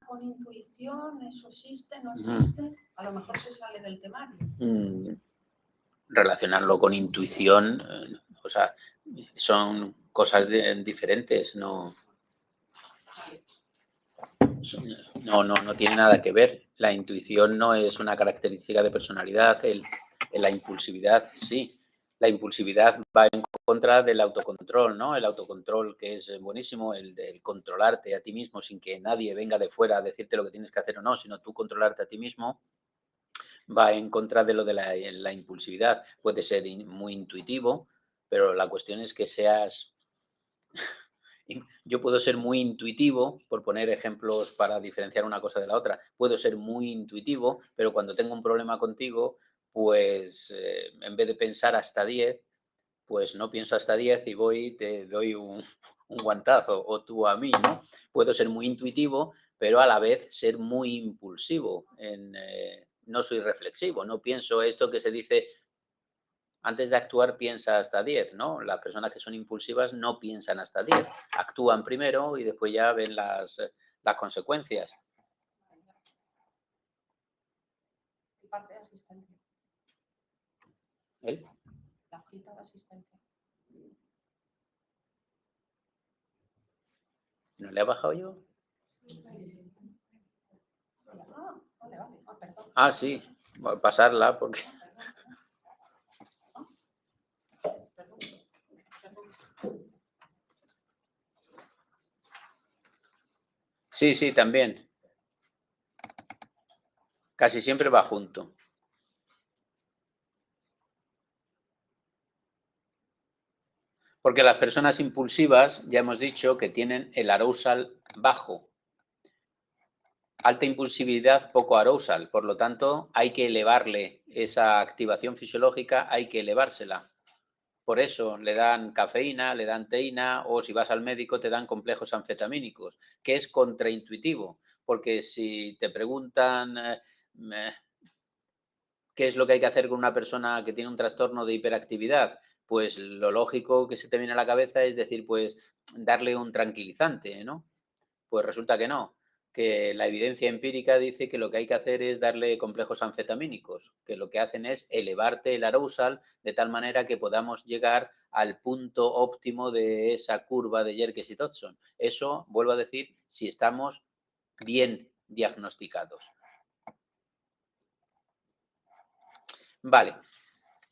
con intuición? ¿Eso existe? ¿No existe? A lo mejor se sale del temario. Relacionarlo con intuición, o sea, son cosas diferentes, no tiene nada que ver. La intuición no es una característica de personalidad, la impulsividad sí. La impulsividad va en contra del autocontrol, ¿no? El autocontrol, que es buenísimo, el controlarte a ti mismo sin que nadie venga de fuera a decirte lo que tienes que hacer o no, sino tú controlarte a ti mismo, va en contra de lo de la impulsividad. Puede ser muy intuitivo, pero la cuestión es que seas... Yo puedo ser muy intuitivo, por poner ejemplos para diferenciar una cosa de la otra, puedo ser muy intuitivo, pero cuando tengo un problema contigo, pues en vez de pensar hasta 10, pues no pienso hasta 10 y voy y te doy un guantazo, o tú a mí, ¿no? Puedo ser muy intuitivo, pero a la vez ser muy impulsivo. No soy reflexivo, no pienso esto que se dice... Antes de actuar piensa hasta 10, ¿no? Las personas que son impulsivas no piensan hasta 10. Actúan primero y después ya ven las consecuencias. ¿Qué parte de asistencia? ¿Eh? La hojita de asistencia. ¿No le ha bajado yo? Sí. Ah, vale. Ah, perdón. Ah, sí. Voy a pasarla porque... Perdón. Sí, también. Casi siempre va junto. Porque las personas impulsivas, ya hemos dicho, que tienen el arousal bajo. Alta impulsividad, poco arousal. Por lo tanto, hay que elevarle esa activación fisiológica, hay que elevársela. Por eso le dan cafeína, le dan teína, o si vas al médico te dan complejos anfetamínicos, que es contraintuitivo. Porque si te preguntan qué es lo que hay que hacer con una persona que tiene un trastorno de hiperactividad, pues lo lógico que se te viene a la cabeza es decir, pues darle un tranquilizante, ¿no? Pues resulta que no, que la evidencia empírica dice que lo que hay que hacer es darle complejos anfetamínicos, que lo que hacen es elevarte el arousal de tal manera que podamos llegar al punto óptimo de esa curva de Yerkes y Dodson. Eso, vuelvo a decir, si estamos bien diagnosticados. Vale.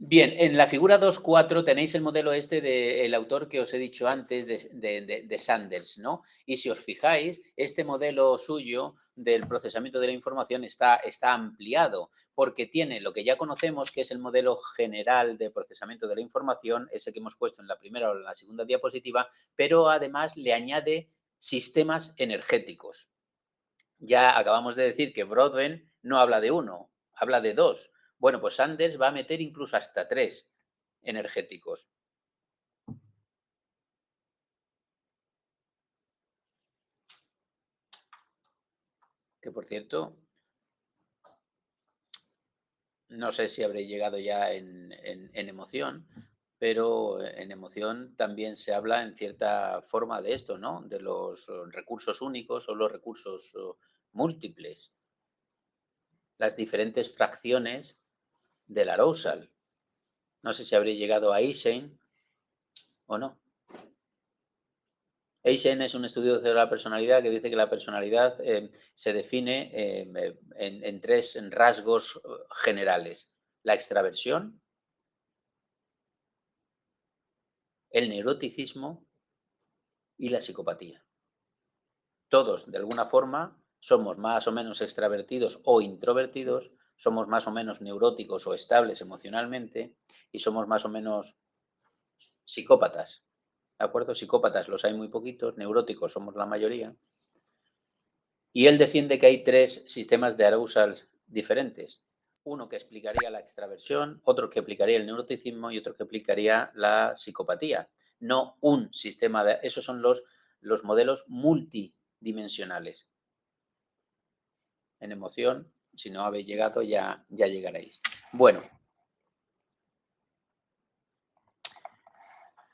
Bien, en la figura 2.4 tenéis el modelo este del autor que os he dicho antes, de Sanders, ¿no? Y si os fijáis, este modelo suyo del procesamiento de la información está ampliado, porque tiene lo que ya conocemos, que es el modelo general de procesamiento de la información, ese que hemos puesto en la primera o en la segunda diapositiva, pero además le añade sistemas energéticos. Ya acabamos de decir que Broadbent no habla de uno, habla de dos. Bueno, pues Sanders va a meter incluso hasta 3 energéticos. Que por cierto, no sé si habré llegado ya en emoción, pero en emoción también se habla en cierta forma de esto, ¿no? De los recursos únicos o los recursos múltiples. Las diferentes fracciones del arousal. No sé si habré llegado a Eysenck o no. Eysenck es un estudio de la personalidad que dice que la personalidad se define en 3 rasgos generales. La extraversión, el neuroticismo y la psicopatía. Todos, de alguna forma, somos más o menos extravertidos o introvertidos, somos más o menos neuróticos o estables emocionalmente y somos más o menos psicópatas. ¿De acuerdo? Psicópatas los hay muy poquitos, neuróticos somos la mayoría. Y él defiende que hay 3 sistemas de arousal diferentes. Uno que explicaría la extraversión, otro que explicaría el neuroticismo y otro que explicaría la psicopatía. No un sistema de... Esos son los modelos multidimensionales. En emoción, si no habéis llegado, ya llegaréis. Bueno.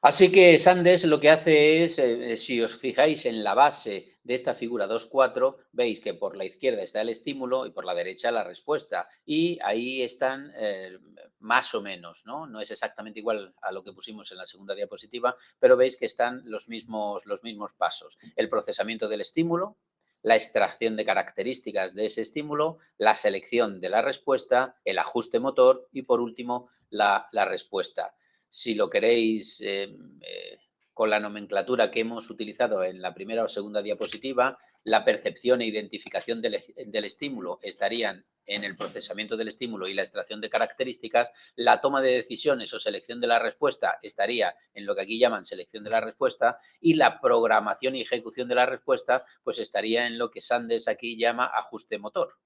Así que Sanders lo que hace es, si os fijáis en la base de esta figura 2,4, veis que por la izquierda está el estímulo y por la derecha la respuesta. Y ahí están más o menos, ¿no? No es exactamente igual a lo que pusimos en la segunda diapositiva, pero veis que están los mismos pasos. El procesamiento del estímulo, la extracción de características de ese estímulo, la selección de la respuesta, el ajuste motor y, por último, la respuesta. Si lo queréis con la nomenclatura que hemos utilizado en la primera o segunda diapositiva, la percepción e identificación del estímulo estarían en el procesamiento del estímulo y la extracción de características, la toma de decisiones o selección de la respuesta estaría en lo que aquí llaman selección de la respuesta y la programación y ejecución de la respuesta pues estaría en lo que Sanders aquí llama ajuste motor.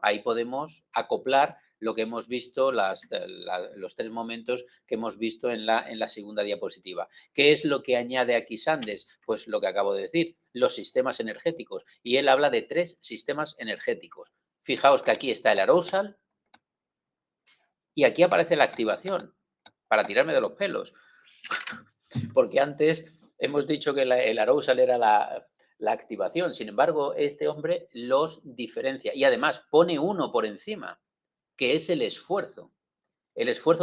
Ahí podemos acoplar lo que hemos visto, los 3 momentos que hemos visto en la segunda diapositiva. ¿Qué es lo que añade aquí Sanders? Pues lo que acabo de decir, los sistemas energéticos. Y él habla de 3 sistemas energéticos. Fijaos que aquí está el arousal y aquí aparece la activación, para tirarme de los pelos. Porque antes hemos dicho que el arousal era la activación. Sin embargo, este hombre los diferencia y además pone uno por encima, que es el esfuerzo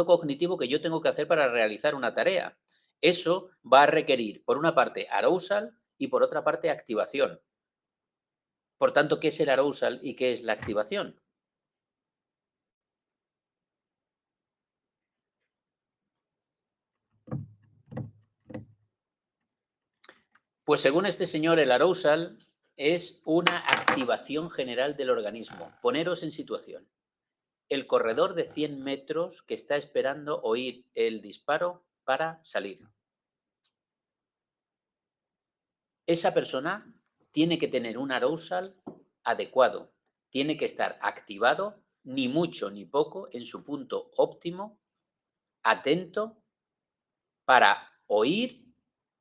cognitivo que yo tengo que hacer para realizar una tarea. Eso va a requerir, por una parte, arousal y por otra parte, activación. Por tanto, ¿qué es el arousal y qué es la activación? Pues según este señor, el arousal es una activación general del organismo. Poneros en situación. El corredor de 100 metros que está esperando oír el disparo para salir. Esa persona tiene que tener un arousal adecuado, tiene que estar activado, ni mucho ni poco, en su punto óptimo, atento para oír.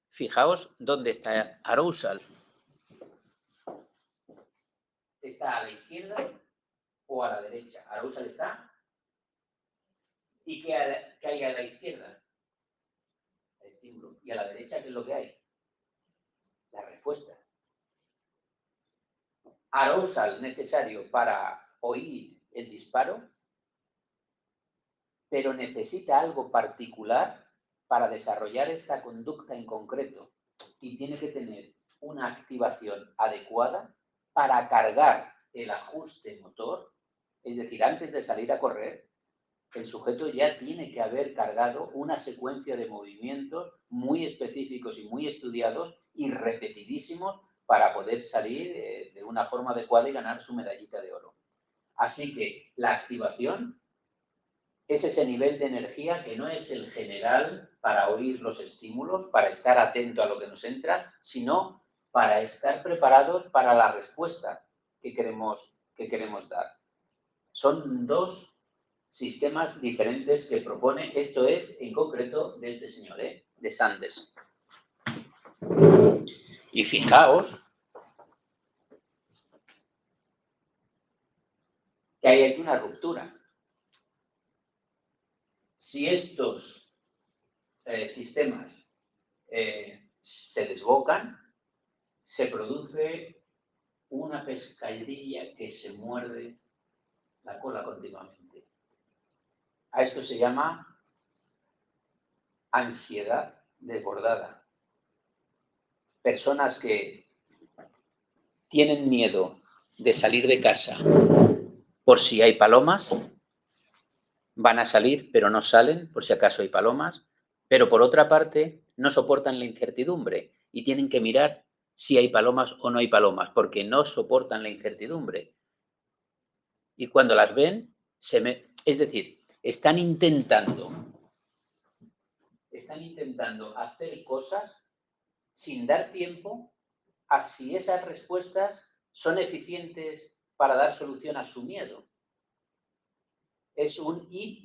Fijaos dónde está arousal. ¿Está a la izquierda o a la derecha? Arousal está. ¿Y qué hay a la izquierda? El estímulo. ¿Y a la derecha qué es lo que hay? La respuesta. Arousal necesario para oír el disparo, pero necesita algo particular para desarrollar esta conducta en concreto y tiene que tener una activación adecuada para cargar el ajuste motor, es decir, antes de salir a correr, el sujeto ya tiene que haber cargado una secuencia de movimientos muy específicos y muy estudiados y repetidísimos para poder salir de una forma adecuada y ganar su medallita de oro. Así que la activación es ese nivel de energía que no es el general para oír los estímulos, para estar atento a lo que nos entra, sino para estar preparados para la respuesta que queremos dar. Son 2 sistemas diferentes que propone, esto es en concreto de este señor, de Sanders. Y fijaos que hay aquí una ruptura. Si estos sistemas se desbocan, se produce una pescadilla que se muerde la cola continuamente. A esto se llama ansiedad desbordada. Personas que tienen miedo de salir de casa por si hay palomas, van a salir pero no salen por si acaso hay palomas, pero por otra parte no soportan la incertidumbre y tienen que mirar si hay palomas o no hay palomas porque no soportan la incertidumbre. Y cuando las ven, es decir, están intentando hacer cosas sin dar tiempo a si esas respuestas son eficientes para dar solución a su miedo. Es un ir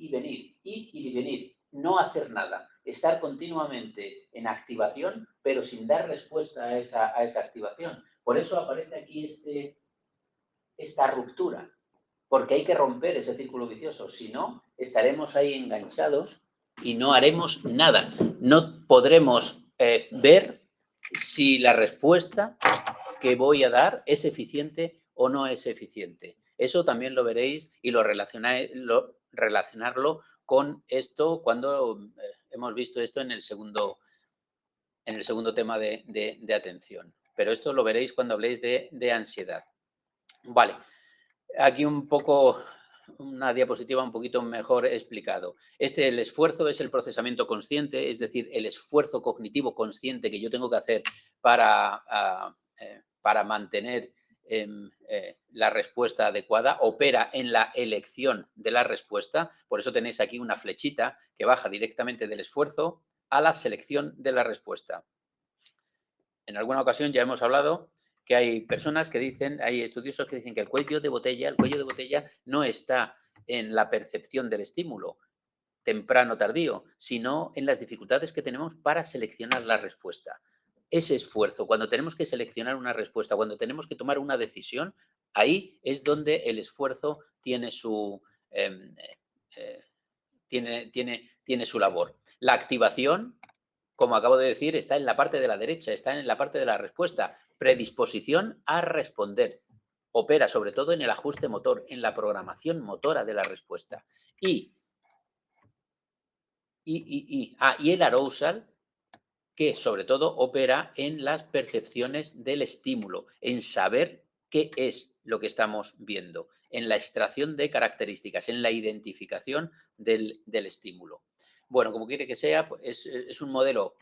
y venir, no hacer nada, estar continuamente en activación, pero sin dar respuesta a esa activación. Por eso aparece aquí esta ruptura, porque hay que romper ese círculo vicioso, si no, estaremos ahí enganchados y no haremos nada. No podremos ver si la respuesta que voy a dar es eficiente o no es eficiente. Eso también lo veréis y relacionarlo con esto cuando hemos visto esto en el segundo tema de atención. Pero esto lo veréis cuando habléis de ansiedad. Vale, aquí un poco, una diapositiva un poquito mejor explicado. El esfuerzo es el procesamiento consciente, es decir, el esfuerzo cognitivo consciente que yo tengo que hacer para mantener la respuesta adecuada, opera en la elección de la respuesta. Por eso tenéis aquí una flechita que baja directamente del esfuerzo a la selección de la respuesta. En alguna ocasión ya hemos hablado que hay personas que dicen, hay estudiosos que dicen que el cuello de botella no está en la percepción del estímulo temprano o tardío, sino en las dificultades que tenemos para seleccionar la respuesta. Ese esfuerzo, cuando tenemos que seleccionar una respuesta, cuando tenemos que tomar una decisión, ahí es donde el esfuerzo tiene su, tiene su labor. La activación, como acabo de decir, está en la parte de la derecha, está en la parte de la respuesta. Predisposición a responder. Opera sobre todo en el ajuste motor, en la programación motora de la respuesta. Y el arousal, que sobre todo opera en las percepciones del estímulo, en saber qué es lo que estamos viendo, en la extracción de características, en la identificación del estímulo. Bueno, como quiere que sea, es un modelo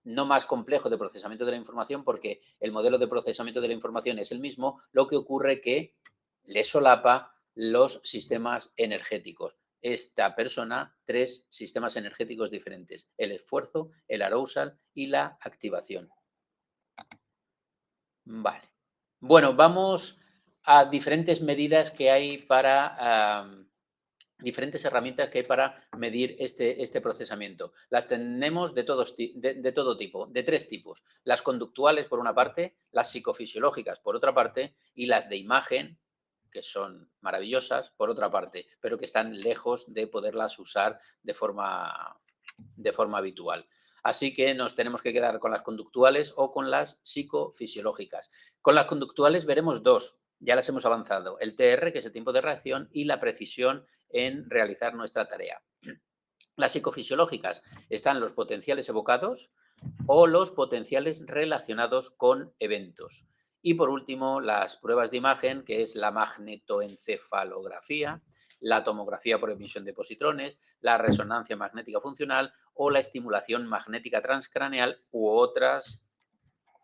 no más complejo de procesamiento de la información, porque el modelo de procesamiento de la información es el mismo, lo que ocurre que le solapa los sistemas energéticos. Esta persona 3 sistemas energéticos diferentes: el esfuerzo, el arousal y la activación. Vale. Bueno, vamos a diferentes medidas que hay para diferentes herramientas que hay para medir este procesamiento. Las tenemos de todo tipo, de 3 tipos. Las conductuales, por una parte, las psicofisiológicas, por otra parte, y las de imagen, que son maravillosas, por otra parte, pero que están lejos de poderlas usar de forma habitual. Así que nos tenemos que quedar con las conductuales o con las psicofisiológicas. Con las conductuales veremos 2, ya las hemos avanzado: el TR, que es el tiempo de reacción, y la precisión en realizar nuestra tarea. Las psicofisiológicas están los potenciales evocados o los potenciales relacionados con eventos. Y por último, las pruebas de imagen, que es la magnetoencefalografía, la tomografía por emisión de positrones, la resonancia magnética funcional o la estimulación magnética transcraneal u otras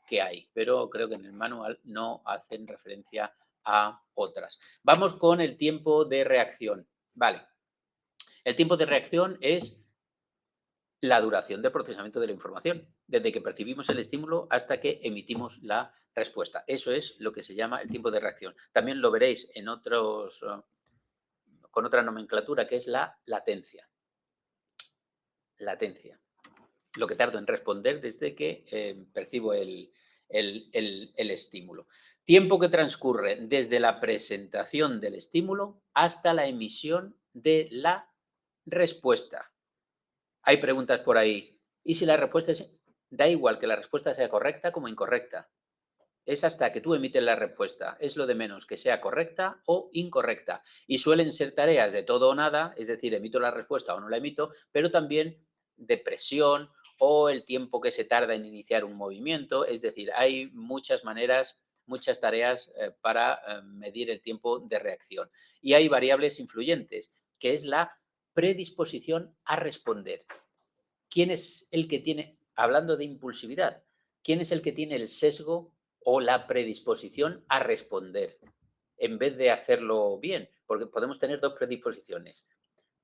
que hay, pero creo que en el manual no hacen referencia a otras. Vamos con el tiempo de reacción. Vale. El tiempo de reacción es la duración del procesamiento de la información, desde que percibimos el estímulo hasta que emitimos la respuesta. Eso es lo que se llama el tiempo de reacción. También lo veréis en otros, con otra nomenclatura, que es la latencia. Latencia. Lo que tardo en responder desde que percibo el estímulo. Tiempo que transcurre desde la presentación del estímulo hasta la emisión de la respuesta. Hay preguntas por ahí. ¿Y si la respuesta es... Da igual que la respuesta sea correcta como incorrecta? Es hasta que tú emites la respuesta. Es lo de menos que sea correcta o incorrecta. Y suelen ser tareas de todo o nada, es decir, emito la respuesta o no la emito, pero también de presión o el tiempo que se tarda en iniciar un movimiento. Es decir, hay muchas maneras, muchas tareas para medir el tiempo de reacción. Y hay variables influyentes, que es la predisposición a responder. ¿Quién es el que tiene, hablando de impulsividad, quién es el que tiene el sesgo o la predisposición a responder en vez de hacerlo bien? Porque podemos tener 2 predisposiciones: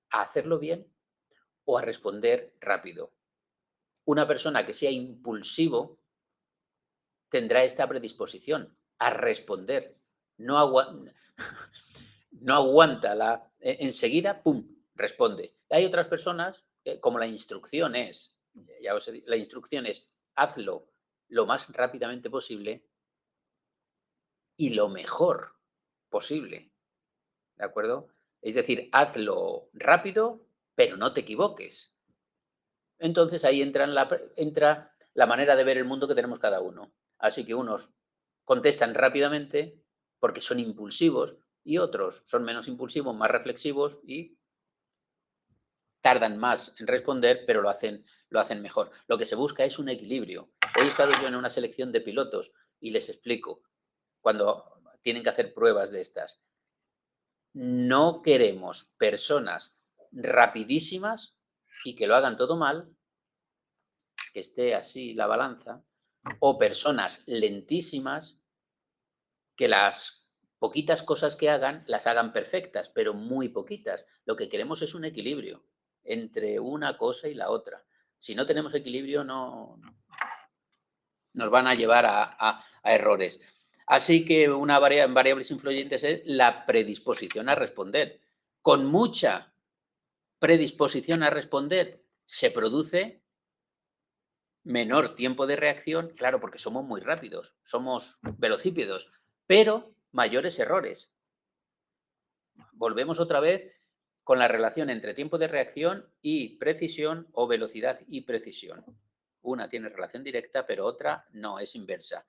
a hacerlo bien o a responder rápido. Una persona que sea impulsivo tendrá esta predisposición a responder. No aguanta enseguida, ¡pum!, responde. Hay otras personas, como la instrucción es, la instrucción es: hazlo lo más rápidamente posible y lo mejor posible, ¿de acuerdo? Es decir, hazlo rápido, pero no te equivoques. Entonces ahí entra la manera de ver el mundo que tenemos cada uno. Así que unos contestan rápidamente porque son impulsivos y otros son menos impulsivos, más reflexivos y tardan más en responder, pero lo hacen mejor. Lo que se busca es un equilibrio. Hoy he estado yo en una selección de pilotos y les explico cuando tienen que hacer pruebas de estas. No queremos personas rapidísimas y que lo hagan todo mal, que esté así la balanza, o personas lentísimas que las poquitas cosas que hagan las hagan perfectas, pero muy poquitas. Lo que queremos es un equilibrio entre una cosa y la otra. Si no tenemos equilibrio, no nos van a llevar a errores. Así que una variables influyentes es la predisposición a responder. Con mucha predisposición a responder se produce menor tiempo de reacción, claro, porque somos muy rápidos, somos velocípedos, pero mayores errores. Volvemos otra vez con la relación entre tiempo de reacción y precisión o velocidad y precisión. Una tiene relación directa, pero otra no, es inversa.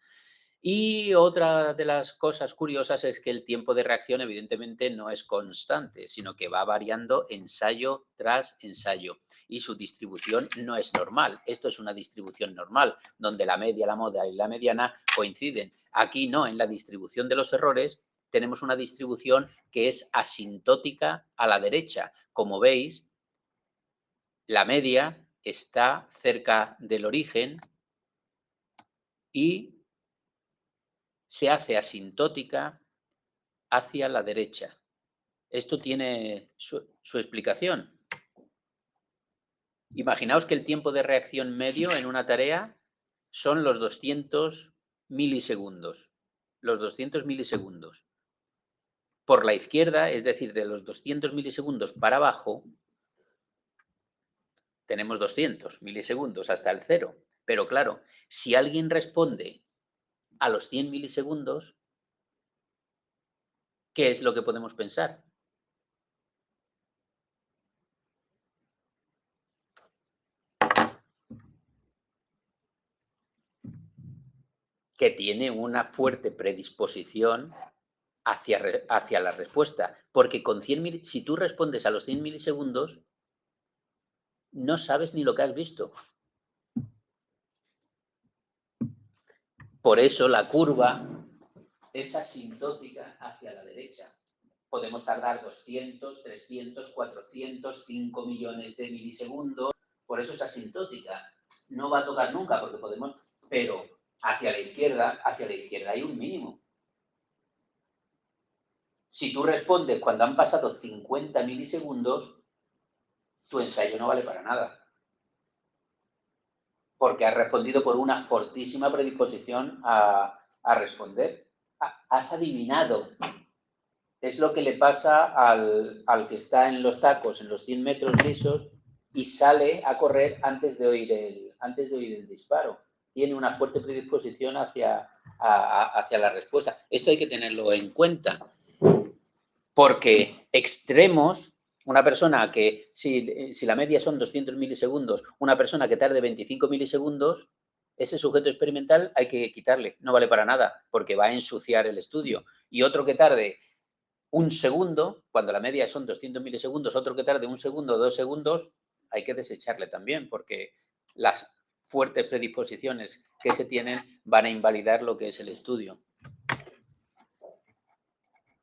Y otra de las cosas curiosas es que el tiempo de reacción evidentemente no es constante, sino que va variando ensayo tras ensayo y su distribución no es normal. Esto es una distribución normal, donde la media, la moda y la mediana coinciden. Aquí no, en la distribución de los errores tenemos una distribución que es asintótica a la derecha. Como veis, la media está cerca del origen y se hace asintótica hacia la derecha. Esto tiene su explicación. Imaginaos que el tiempo de reacción medio en una tarea son los 200 milisegundos. Los 200 milisegundos. Por la izquierda, es decir, de los 200 milisegundos para abajo, tenemos 200 milisegundos hasta el 0. Pero claro, si alguien responde a los 100 milisegundos, ¿qué es lo que podemos pensar? Que tiene una fuerte predisposición hacia la respuesta, porque con 100 si tú respondes a los 100 milisegundos, no sabes ni lo que has visto. Por eso la curva es asintótica hacia la derecha. Podemos tardar 200, 300, 400, 5 millones de milisegundos, por eso es asintótica. No va a tocar nunca, porque podemos, pero hacia la izquierda hay un mínimo. Si tú respondes cuando han pasado 50 milisegundos, tu ensayo no vale para nada. Porque has respondido por una fortísima predisposición a responder. Has adivinado. Es lo que le pasa al que está en los tacos, en los 100 metros lisos, y sale a correr antes de oír el disparo. Tiene una fuerte predisposición hacia la respuesta. Esto hay que tenerlo en cuenta. Porque extremos, una persona que, si la media son 200 milisegundos, una persona que tarde 25 milisegundos, ese sujeto experimental hay que quitarle, no vale para nada, porque va a ensuciar el estudio. Y otro que tarde un segundo, cuando la media son 200 milisegundos, otro que tarde un segundo o 2 segundos, hay que desecharle también, porque las fuertes predisposiciones que se tienen van a invalidar lo que es el estudio.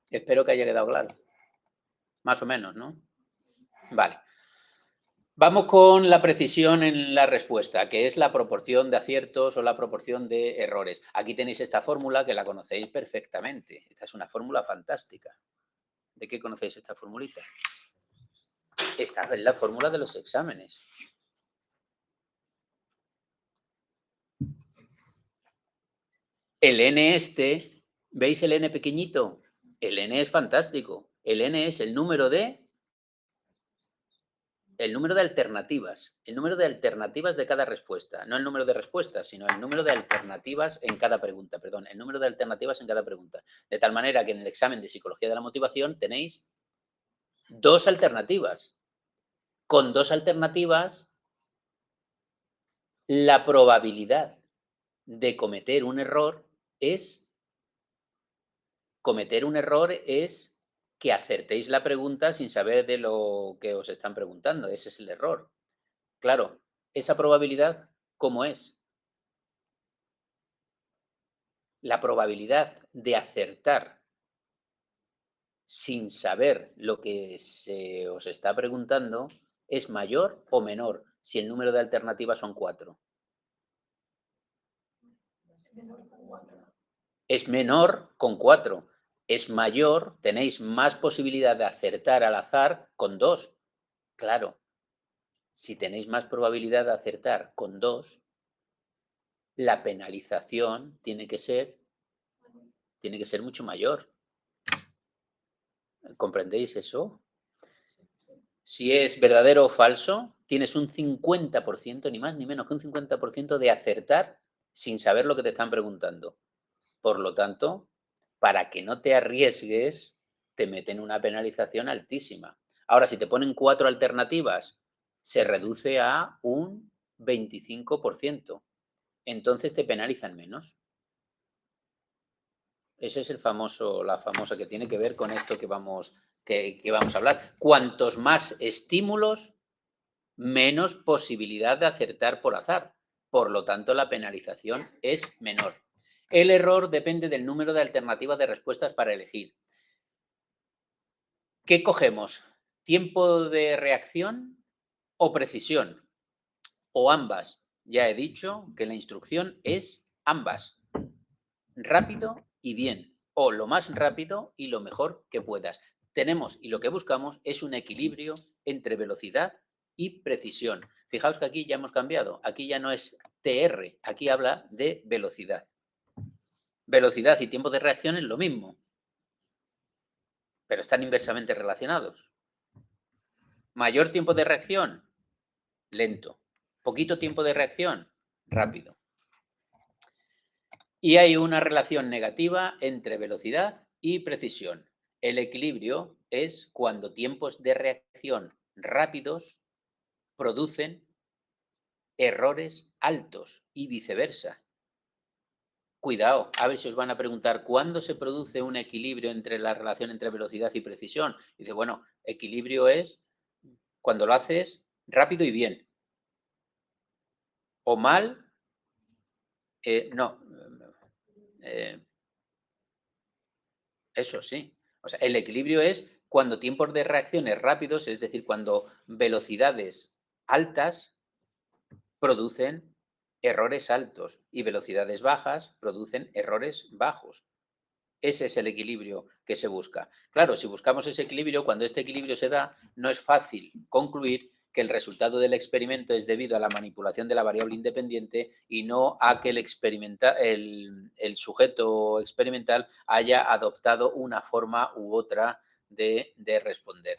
Espero que haya quedado claro. Más o menos, ¿no? Vale. Vamos con la precisión en la respuesta, que es la proporción de aciertos o la proporción de errores. Aquí tenéis esta fórmula que la conocéis perfectamente. Esta es una fórmula fantástica. ¿De qué conocéis esta formulita? Esta es la fórmula de los exámenes. El n este, ¿veis el n pequeñito? El n es fantástico. El n es el número de alternativas. El número de alternativas de cada respuesta. No el número de respuestas, sino el número de alternativas en cada pregunta. Perdón, el número de alternativas en cada pregunta. De tal manera que en el examen de psicología de la motivación tenéis 2 alternativas. Con 2 alternativas La probabilidad de cometer un error es que acertéis la pregunta sin saber de lo que os están preguntando. Ese es el error. Claro, esa probabilidad, ¿cómo es? La probabilidad de acertar sin saber lo que se os está preguntando es mayor o menor si el número de alternativas son 4. Es menor con 4. Es mayor, tenéis más posibilidad de acertar al azar con 2. Claro, si tenéis más probabilidad de acertar con 2, la penalización tiene que ser mucho mayor. ¿Comprendéis eso? Si es verdadero o falso, tienes un 50%, ni más ni menos que un 50% de acertar sin saber lo que te están preguntando. Por lo tanto, para que no te arriesgues, te meten una penalización altísima. Ahora, si te ponen 4 alternativas, se reduce a un 25%. Entonces te penalizan menos. Ese es la famosa que tiene que ver con esto que vamos a hablar. Cuantos más estímulos, menos posibilidad de acertar por azar. Por lo tanto, la penalización es menor. El error depende del número de alternativas de respuestas para elegir. ¿Qué cogemos? ¿Tiempo de reacción o precisión? O ambas. Ya he dicho que la instrucción es ambas. Rápido y bien. O lo más rápido y lo mejor que puedas. Tenemos y lo que buscamos es un equilibrio entre velocidad y precisión. Fijaos que aquí ya hemos cambiado. Aquí ya no es TR, aquí habla de velocidad. Velocidad y tiempo de reacción es lo mismo, pero están inversamente relacionados. Mayor tiempo de reacción, lento. Poquito tiempo de reacción, rápido. Y hay una relación negativa entre velocidad y precisión. El equilibrio es cuando tiempos de reacción rápidos producen errores altos y viceversa. Cuidado, a ver si os van a preguntar cuándo se produce un equilibrio entre la relación entre velocidad y precisión. Dice, bueno, equilibrio es cuando lo haces rápido y bien. O mal, no. Eso sí. O sea, el equilibrio es cuando tiempos de reacciones rápidos, es decir, cuando velocidades altas producen errores altos y velocidades bajas producen errores bajos. Ese es el equilibrio que se busca. Claro, si buscamos ese equilibrio, cuando este equilibrio se da, no es fácil concluir que el resultado del experimento es debido a la manipulación de la variable independiente y no a que el sujeto experimental haya adoptado una forma u otra de responder.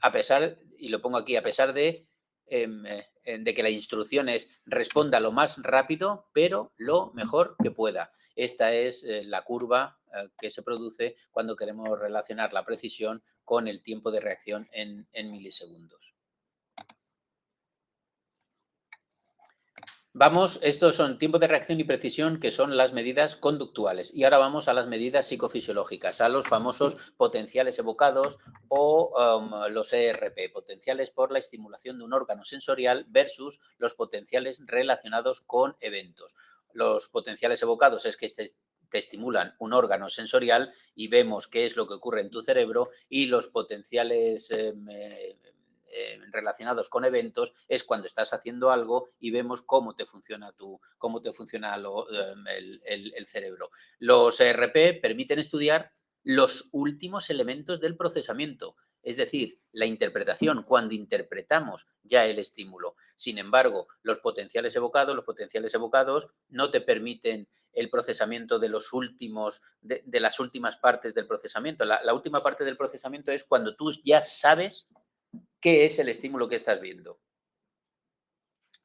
A pesar, y lo pongo aquí, a pesar de que la instrucción es responda lo más rápido, pero lo mejor que pueda. Esta es la curva que se produce cuando queremos relacionar la precisión con el tiempo de reacción en milisegundos. Vamos, estos son tiempos de reacción y precisión, que son las medidas conductuales. Y ahora vamos a las medidas psicofisiológicas, a los famosos potenciales evocados o los ERP, potenciales por la estimulación de un órgano sensorial versus los potenciales relacionados con eventos. Los potenciales evocados es que te estimulan un órgano sensorial y vemos qué es lo que ocurre en tu cerebro, y los potenciales relacionados con eventos es cuando estás haciendo algo y vemos cómo te funciona el cerebro. Los ERP permiten estudiar los últimos elementos del procesamiento, es decir, la interpretación, cuando interpretamos ya el estímulo. Sin embargo, los potenciales evocados no te permiten el procesamiento de las últimas partes del procesamiento. La última parte del procesamiento es cuando tú ya sabes qué es el estímulo que estás viendo.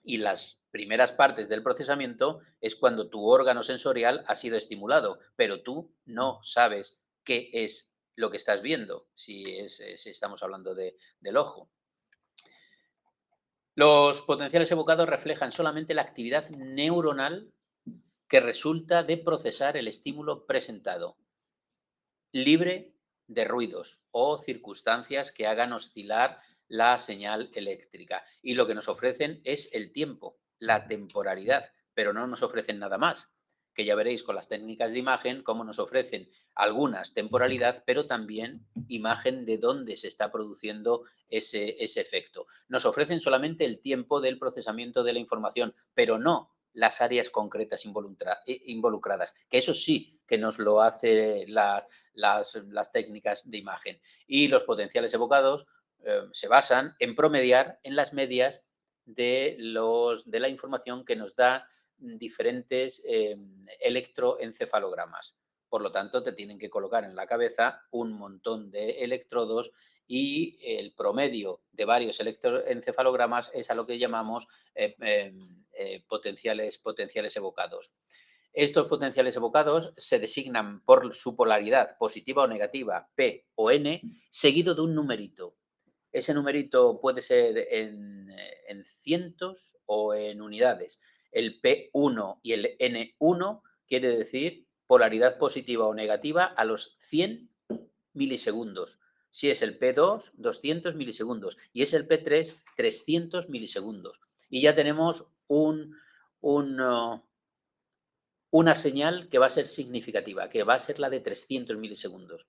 Y las primeras partes del procesamiento es cuando tu órgano sensorial ha sido estimulado, pero tú no sabes qué es lo que estás viendo, si estamos hablando del ojo. Los potenciales evocados reflejan solamente la actividad neuronal que resulta de procesar el estímulo presentado, libre de ruidos o circunstancias que hagan oscilar la señal eléctrica. Y lo que nos ofrecen es el tiempo, la temporalidad, pero no nos ofrecen nada más, que ya veréis con las técnicas de imagen cómo nos ofrecen algunas temporalidad, pero también imagen de dónde se está produciendo ese efecto. Nos ofrecen solamente el tiempo del procesamiento de la información, pero no las áreas concretas involucradas, que eso sí que nos lo hace las técnicas de imagen. Y los potenciales evocados se basan en promediar en las medias de la información que nos da diferentes electroencefalogramas. Por lo tanto, te tienen que colocar en la cabeza un montón de electrodos y el promedio de varios electroencefalogramas es a lo que llamamos potenciales evocados. Estos potenciales evocados se designan por su polaridad positiva o negativa, P o N, seguido de un numerito. Ese numerito puede ser en cientos o en unidades. El P1 y el N1 quiere decir polaridad positiva o negativa a los 100 milisegundos. Si es el P2, 200 milisegundos. Y es el P3, 300 milisegundos. Y ya tenemos una señal que va a ser significativa, que va a ser la de 300 milisegundos.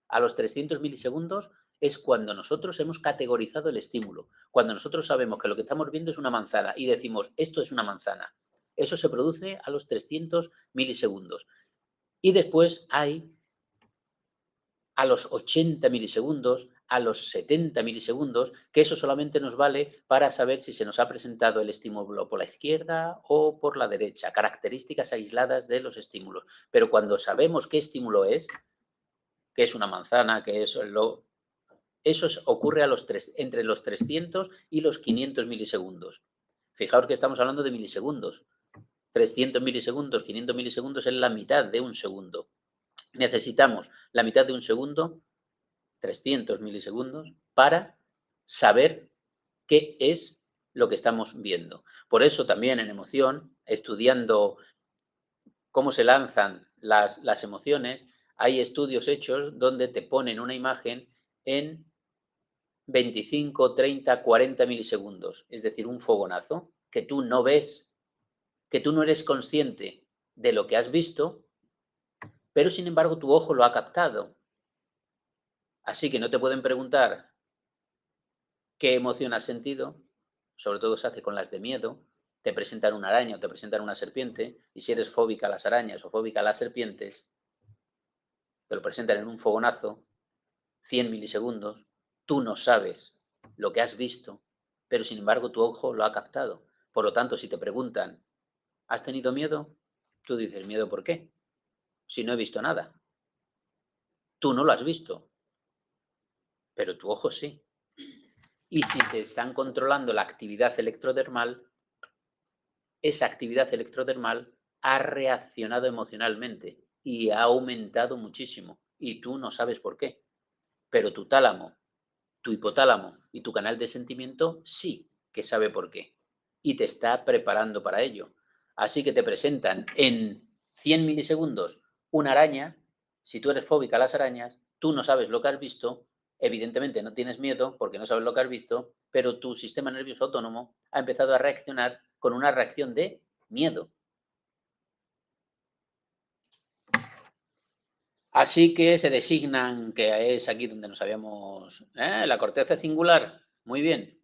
A los 300 milisegundos es cuando nosotros hemos categorizado el estímulo, cuando nosotros sabemos que lo que estamos viendo es una manzana y decimos, esto es una manzana. Eso se produce a los 300 milisegundos. Y después hay a los 80 milisegundos, a los 70 milisegundos, que eso solamente nos vale para saber si se nos ha presentado el estímulo por la izquierda o por la derecha, características aisladas de los estímulos. Pero cuando sabemos qué estímulo es, que es una manzana, que es eso ocurre entre los 300 y los 500 milisegundos. Fijaos que estamos hablando de milisegundos. 300 milisegundos, 500 milisegundos es la mitad de un segundo. Necesitamos la mitad de un segundo, 300 milisegundos, para saber qué es lo que estamos viendo. Por eso también en emoción, estudiando cómo se lanzan las emociones, hay estudios hechos donde te ponen una imagen en 25, 30, 40 milisegundos, es decir, un fogonazo que tú no ves, que tú no eres consciente de lo que has visto, pero sin embargo tu ojo lo ha captado. Así que no te pueden preguntar qué emoción has sentido, sobre todo se hace con las de miedo, te presentan una araña o te presentan una serpiente, y si eres fóbica a las arañas o fóbica a las serpientes, te lo presentan en un fogonazo, 100 milisegundos, tú no sabes lo que has visto, pero sin embargo tu ojo lo ha captado. Por lo tanto, si te preguntan, ¿has tenido miedo? Tú dices, ¿miedo por qué? Si no he visto nada. Tú no lo has visto, pero tu ojo sí. Y si te están controlando la actividad electrodermal, esa actividad electrodermal ha reaccionado emocionalmente y ha aumentado muchísimo. Y tú no sabes por qué. Pero tu tálamo, tu hipotálamo y tu canal de sentimiento sí que sabe por qué. Y te está preparando para ello. Así que te presentan en 100 milisegundos una araña. Si tú eres fóbica a las arañas, tú no sabes lo que has visto. Evidentemente no tienes miedo porque no sabes lo que has visto, pero tu sistema nervioso autónomo ha empezado a reaccionar con una reacción de miedo. Así que se designan, que es aquí donde nos habíamos... La corteza cingular, muy bien.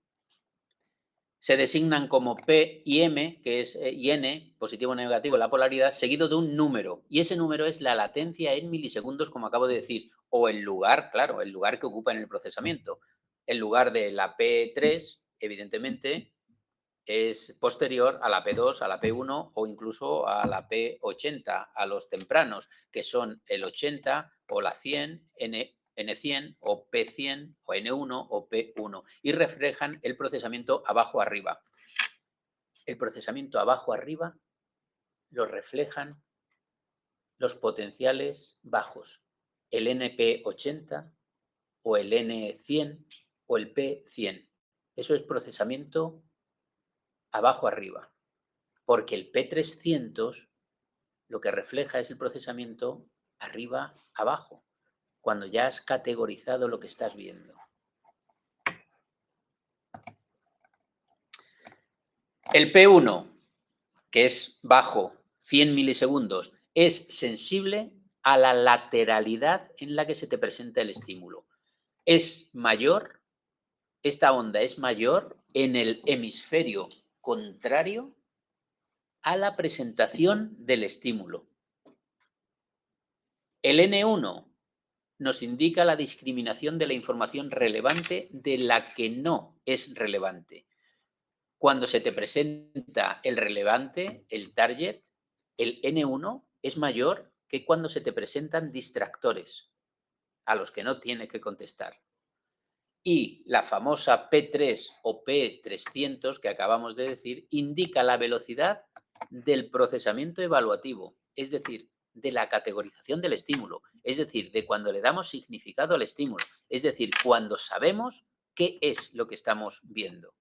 Se designan como P y M, que es y N, positivo o negativo, la polaridad, seguido de un número. Y ese número es la latencia en milisegundos, como acabo de decir, o el lugar, claro, el lugar que ocupa en el procesamiento. El lugar de la P3, evidentemente, es posterior a la P2, a la P1 o incluso a la P80, a los tempranos, que son el 80 o la 100, N100 o P100 o N1 o P1 y reflejan el procesamiento abajo-arriba. El procesamiento abajo-arriba lo reflejan los potenciales bajos, el NP80 o el N100 o el P100. Eso es procesamiento abajo arriba, porque el P300 lo que refleja es el procesamiento arriba abajo, cuando ya has categorizado lo que estás viendo. El P1, que es bajo 100 milisegundos, es sensible a la lateralidad en la que se te presenta el estímulo. Es mayor, esta onda es mayor en el hemisferio contrario a la presentación del estímulo. El N1 nos indica la discriminación de la información relevante de la que no es relevante. Cuando se te presenta el relevante, el target, el N1 es mayor que cuando se te presentan distractores a los que no tiene que contestar. Y la famosa P3 o P300 que acabamos de decir indica la velocidad del procesamiento evaluativo, es decir, de la categorización del estímulo, es decir, de cuando le damos significado al estímulo, es decir, cuando sabemos qué es lo que estamos viendo.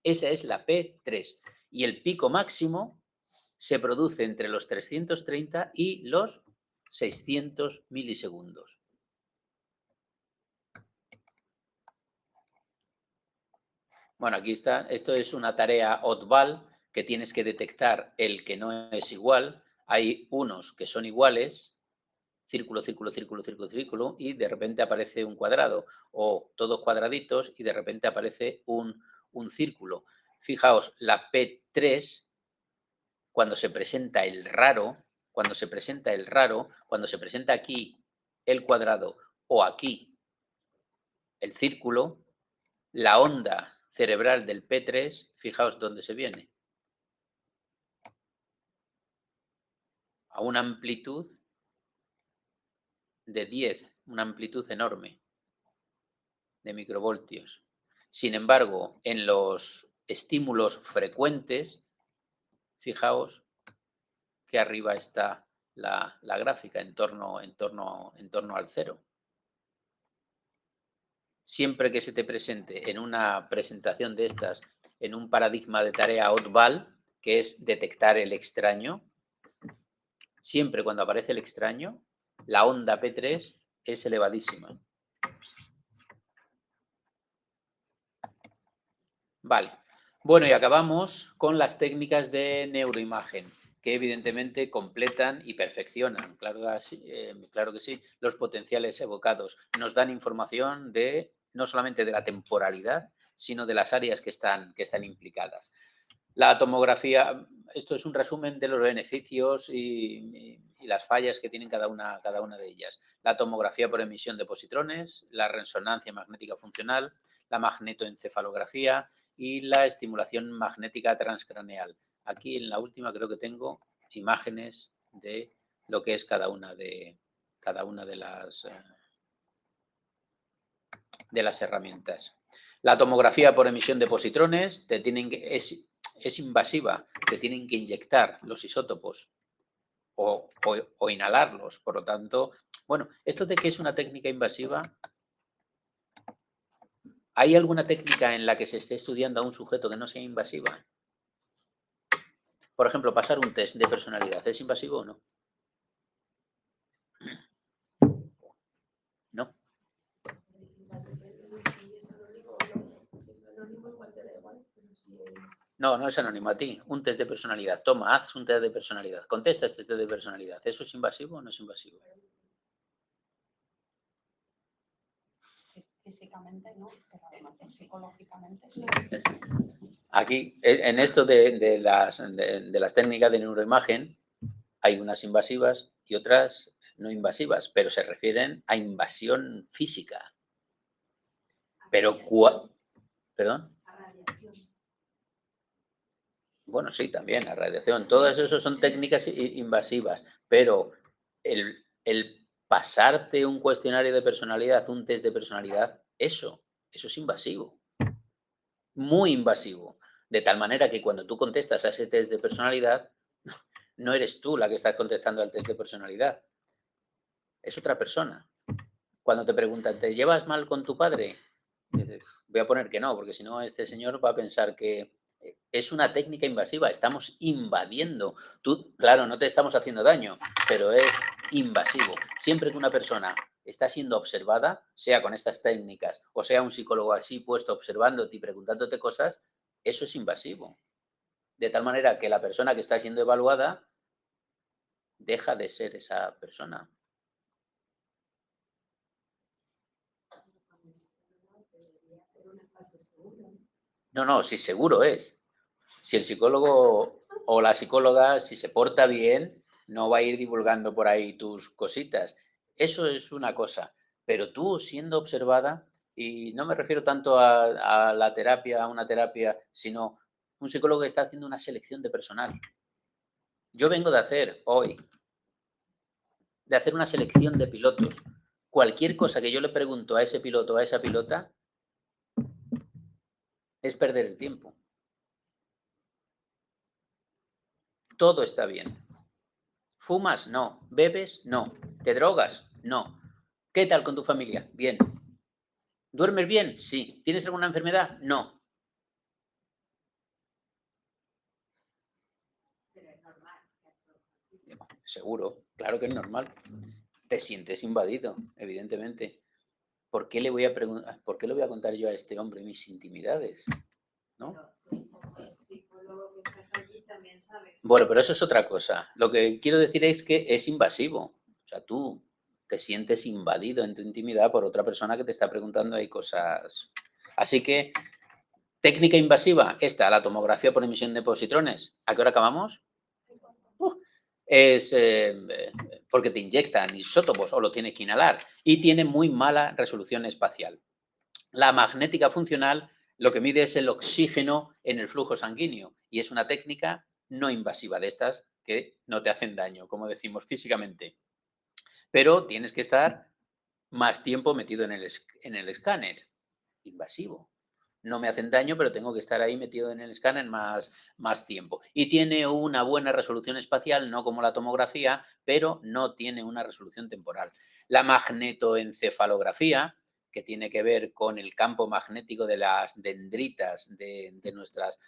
Esa es la P3 y el pico máximo se produce entre los 330 y los 600 milisegundos. Bueno, aquí está. Esto es una tarea oddball que tienes que detectar el que no es igual. Hay unos que son iguales, círculo, círculo, círculo, círculo, círculo, y de repente aparece un cuadrado, o todos cuadraditos y de repente aparece un círculo. Fijaos, la P3, cuando se presenta el raro, cuando se presenta aquí el cuadrado o aquí el círculo, la onda cerebral del P3, fijaos dónde se viene. A una amplitud de 10, una amplitud enorme de microvoltios. Sin embargo, en los estímulos frecuentes, fijaos que arriba está la gráfica en torno al cero. Siempre que se te presente en una presentación de estas, en un paradigma de tarea oddball, que es detectar el extraño, siempre cuando aparece el extraño, la onda P3 es elevadísima. Vale. Bueno, y acabamos con las técnicas de neuroimagen, que evidentemente completan y perfeccionan, claro que sí, los potenciales evocados. Nos dan información de no solamente de la temporalidad, sino de las áreas que están implicadas. La tomografía, esto es un resumen de los beneficios y las fallas que tienen cada una de ellas. La tomografía por emisión de positrones, la resonancia magnética funcional, la magnetoencefalografía y la estimulación magnética transcraneal. Aquí en la última creo que tengo imágenes de lo que es cada una de las herramientas. La tomografía por emisión de positrones es invasiva, te tienen que inyectar los isótopos o inhalarlos. Por lo tanto, bueno, esto de que es una técnica invasiva, ¿hay alguna técnica en la que se esté estudiando a un sujeto que no sea invasiva? Por ejemplo, pasar un test de personalidad, ¿es invasivo o no? No. No, no es anónimo a ti. Un test de personalidad. Toma, haz un test de personalidad. Contesta este test de personalidad. ¿Eso es invasivo o no es invasivo? Físicamente no, pero a lo mejor psicológicamente sí. Aquí, en esto de las técnicas de neuroimagen, hay unas invasivas y otras no invasivas, pero se refieren a invasión física. Pero, ¿perdón? A radiación. Bueno, sí, también, la radiación. Todas esas son técnicas invasivas, pero el pasarte un cuestionario de personalidad, un test de personalidad, eso es invasivo. Muy invasivo. De tal manera que cuando tú contestas a ese test de personalidad, no eres tú la que estás contestando al test de personalidad. Es otra persona. Cuando te preguntan, ¿te llevas mal con tu padre? Dices, voy a poner que no, porque si no, este señor va a pensar que Es una técnica invasiva, estamos invadiendo. Tú, claro, no te estamos haciendo daño, pero es invasivo. Siempre que una persona está siendo observada, sea con estas técnicas o sea un psicólogo así puesto observándote y preguntándote cosas, eso es invasivo. De tal manera que la persona que está siendo evaluada deja de ser esa persona. No, sí, seguro es. Si el psicólogo o la psicóloga, si se porta bien, no va a ir divulgando por ahí tus cositas. Eso es una cosa. Pero tú siendo observada, y no me refiero tanto a la terapia, a una terapia, sino un psicólogo que está haciendo una selección de personal. Yo vengo de hacer hoy, de hacer una selección de pilotos. Cualquier cosa que yo le pregunto a ese piloto o a esa pilota es perder el tiempo. Todo está bien. ¿Fumas? No. ¿Bebes? No. ¿Te drogas? No. ¿Qué tal con tu familia? Bien. ¿Duermes bien? Sí. ¿Tienes alguna enfermedad? No. Pero es normal. Seguro, claro que es normal. Te sientes invadido, evidentemente. ¿Por qué le voy a preguntar, por qué le voy a contar yo a este hombre mis intimidades? ¿No? Pero tú, como psicólogo que estás allí, también sabes. Bueno, pero eso es otra cosa. Lo que quiero decir es que es invasivo. O sea, tú te sientes invadido en tu intimidad por otra persona que te está preguntando ahí cosas. Así que, técnica invasiva, esta, la tomografía por emisión de positrones. ¿A qué hora acabamos? Es porque te inyectan isótopos o lo tienes que inhalar y tiene muy mala resolución espacial. La magnética funcional lo que mide es el oxígeno en el flujo sanguíneo y es una técnica no invasiva de estas que no te hacen daño, como decimos físicamente. Pero tienes que estar más tiempo metido en el escáner. Invasivo. No me hacen daño, pero tengo que estar ahí metido en el escáner más tiempo. Y tiene una buena resolución espacial, no como la tomografía, pero no tiene una resolución temporal. La magnetoencefalografía, que tiene que ver con el campo magnético de las dendritas de nuestras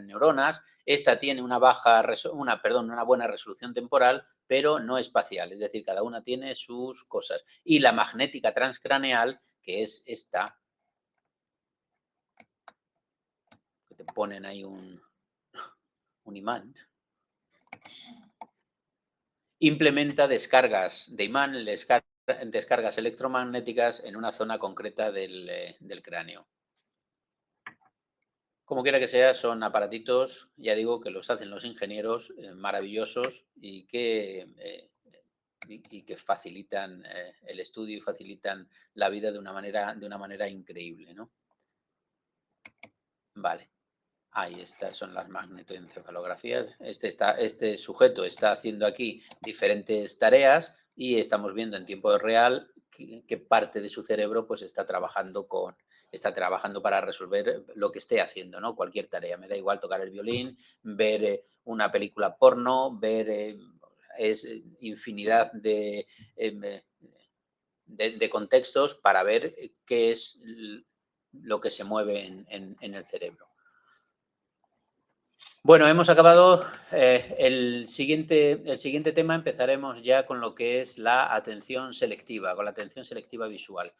neuronas, esta tiene una buena resolución temporal, pero no espacial, es decir, cada una tiene sus cosas. Y la magnética transcraneal, que es esta, que te ponen ahí un imán, implementa descargas de imán, descargas electromagnéticas en una zona concreta del cráneo. Como quiera que sea, son aparatitos, ya digo, que los hacen los ingenieros maravillosos y que facilitan el estudio y facilitan la vida de una manera increíble, ¿no? Vale. Ahí estas son las magnetoencefalografías. Este sujeto está haciendo aquí diferentes tareas y estamos viendo en tiempo real qué parte de su cerebro pues está trabajando para resolver lo que esté haciendo, ¿no? Cualquier tarea. Me da igual tocar el violín, ver una película porno, ver infinidad de contextos para ver qué es lo que se mueve en el cerebro. Bueno, hemos acabado el siguiente tema. Empezaremos ya con lo que es la atención selectiva, con la atención selectiva visual.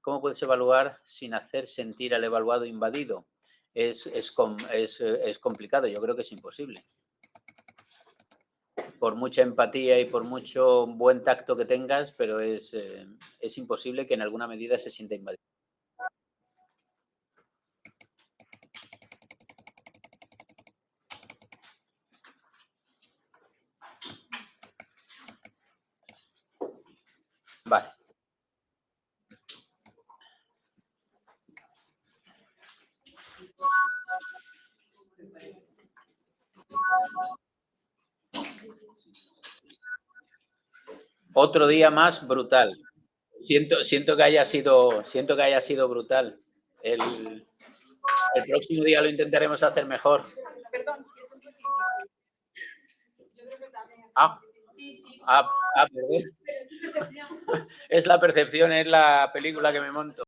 ¿Cómo puedes evaluar sin hacer sentir al evaluado invadido? Es complicado, yo creo que es imposible. Por mucha empatía y por mucho buen tacto que tengas, pero es imposible que en alguna medida se sienta invadido. Vale. Otro día más brutal. Siento que haya sido brutal. El próximo día lo intentaremos hacer mejor. Perdón, es un positivo. Yo creo que también es perdón. Es la percepción, es la película que me monto.